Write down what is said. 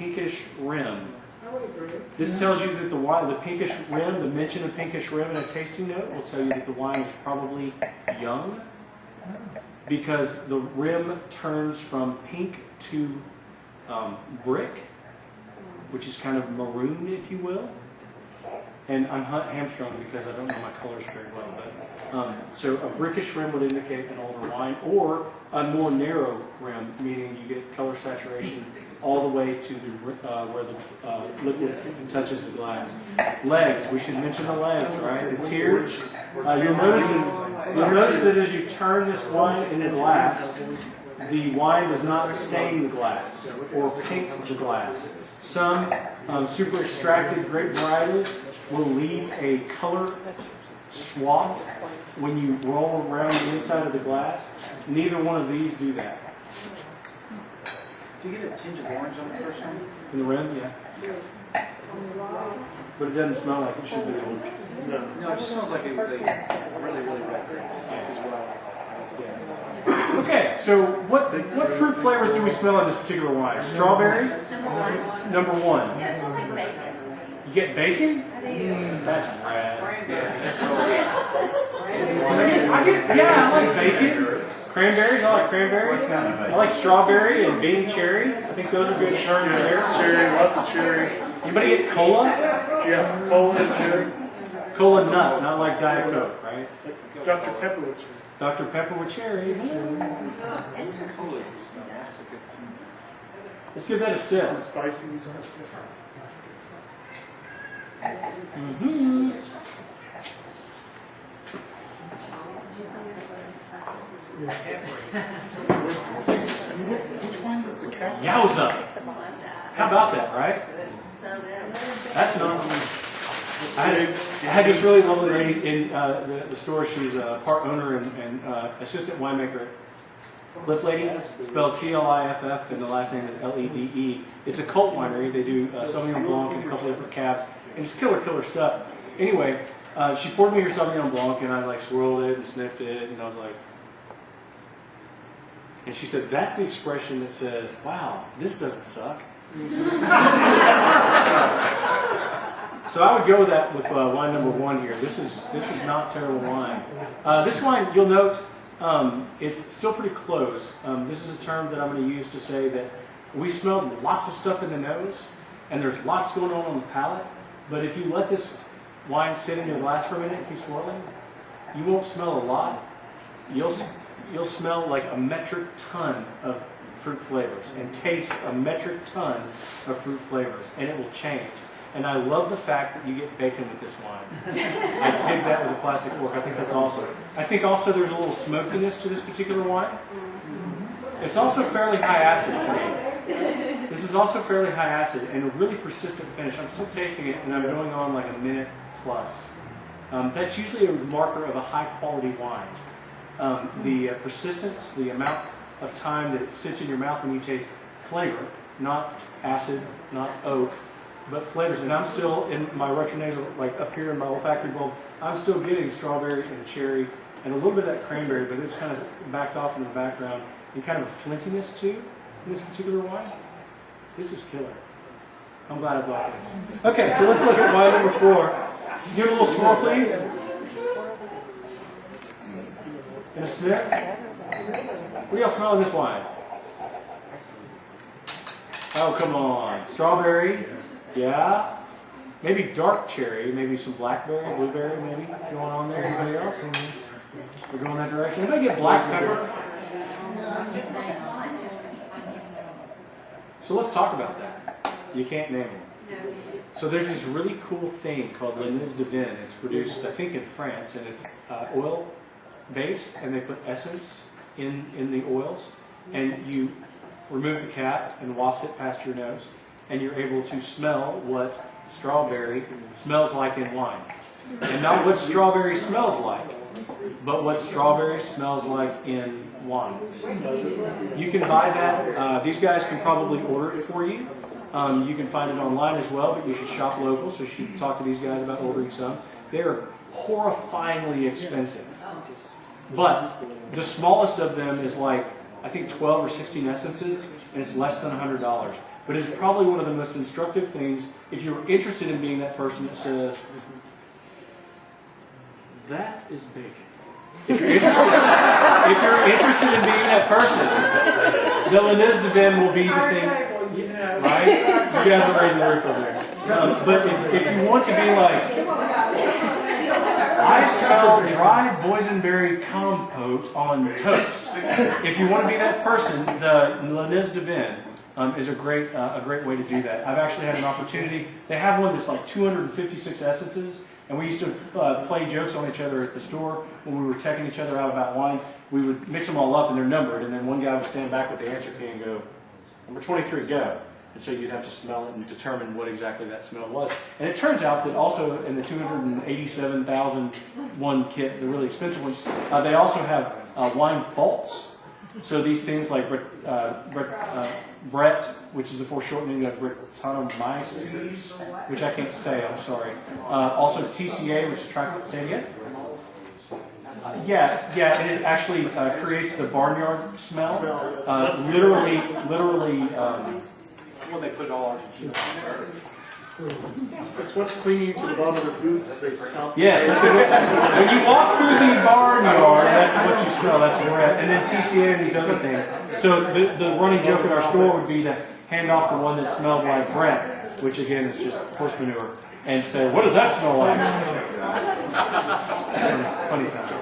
pinkish rim. I would agree. This tells you that the wine, the pinkish rim, the mention of pinkish rim in a tasting note will tell you that the wine is probably young, because the rim turns from pink to brick, which is kind of maroon, if you will. And I'm hamstrung because I don't know my colors very well, but so a brickish rim would indicate an older wine, or a more narrow rim, meaning you get color saturation all the way to the where the liquid touches the glass. Legs, we should mention the legs, right? The tears. You'll notice that as you turn this wine into glass, the wine does not stain the glass or pink the glass. Some super extracted grape varietals will leave a color swath when you roll around the inside of the glass. Neither one of these do that. Do you get a tinge of orange on the first one? In the rim, yeah. But it doesn't smell like it should be orange. No, it just smells like a really, really red grapes as well. Okay, so what fruit flavors do we smell in this particular wine? Strawberry? Number one. Yeah, it smells like bacon. You get bacon? That's rad. I like bacon. Cranberries, I like cranberries. I like strawberry and bean cherry. I think those are good terms there. Cherry, lots of cherry. Anybody get cola? Yeah, cola and cherry. Cola nut, not like Diet Coke, right? Dr. Pepper with cherry. Dr. Pepper with cherry. Let's give that a sip. Some spicy. Mm-hmm. Which one is the cat? Yowza! How about that, right? So good. That's not. I had this really lovely lady in the store. She's a part owner and assistant winemaker at Cliff Lady, spelled C-L-I-F-F, and the last name is L-E-D-E. It's a cult winery. They do Sauvignon Blanc and a couple different cabs, and it's killer stuff. Anyway, she poured me her Sauvignon Blanc, and I like swirled it and sniffed it, and I was like, and she said, "That's the expression that says, wow, this doesn't suck." So I would go with that with wine number one here. This is not terrible wine. This wine, you'll note, is still pretty closed. This is a term that I'm going to use to say that we smelled lots of stuff in the nose, and there's lots going on the palate. But if you let this wine sit in your glass for a minute and keep swirling, you won't smell a lot. You'll smell like a metric ton of fruit flavors and taste a metric ton of fruit flavors, and it will change. And I love the fact that you get bacon with this wine. I dig that with a plastic fork. I think that's awesome. I think also there's a little smokiness to this particular wine. It's also fairly high acid to me. This is also fairly high acid and a really persistent finish. I'm still tasting it, and I'm going on like a minute plus. That's usually a marker of a high quality wine. The persistence, the amount of time that it sits in your mouth when you taste flavor, not acid, not oak, but flavors. And I'm still in my retronasal, like up here in my olfactory bulb, I'm still getting strawberry and cherry and a little bit of that cranberry, but it's kind of backed off in the background, and kind of a flintiness too in this particular wine. This is killer. I'm glad I bought this. Okay, so let's look at wine number 4. Give it a little swirl, please. And a sniff. What do y'all smell in this wine? Oh, come on. Strawberry. Yeah. Maybe dark cherry. Maybe some blackberry, blueberry maybe going on there. Anybody else? We're going that direction. Anybody get black pepper? So let's talk about that. You can't name them. So there's this really cool thing called Le Nis de Vin. It's produced, I think, in France, and it's oil-based, and they put essence in the oils, and you remove the cap and waft it past your nose, and you're able to smell what strawberry smells like in wine. And not what strawberry smells like, but what strawberry smells like in wine. You can buy that. These guys can probably order it for you. You can find it online as well, but you should shop local, so you should talk to these guys about ordering some. They're horrifyingly expensive. But the smallest of them is like, I think 12 or 16 essences, and it's less than $100. but it's probably one of the most instructive things if you're interested in being that person that says, that is bacon. If you're interested in being that person, the Lanez Devin will be the thing, right? You guys are raising the roof over there. But if you want to be like, I smell dried boysenberry compote on toast. If you want to be that person, the Lanez Devin is a great way to do that. I've actually had an opportunity. They have one that's like 256 essences. And we used to play jokes on each other at the store when we were teching each other out about wine. We would mix them all up and they're numbered, and then one guy would stand back with the answer key and go, number 23, go. And so you'd have to smell it and determine what exactly that smell was. And it turns out that also in the 287,001 kit, the really expensive one, they also have wine faults. So these things like Brett, which is the foreshortening of Brettanomyces, which I can't say, I'm sorry. Also TCA, which is say it again? Yeah, and it actually creates the barnyard smell. Literally, When they put all Argentina on there. It's what's clinging to the bottom of the boots as they stop. yes, that's it. When you walk through the barnyard, that's what you smell. That's Brett. And then TCA and these other things. So the running joke in our store would be to hand off the one that smelled like Brett, which again is just horse manure, and say, what does that smell like? Funny time.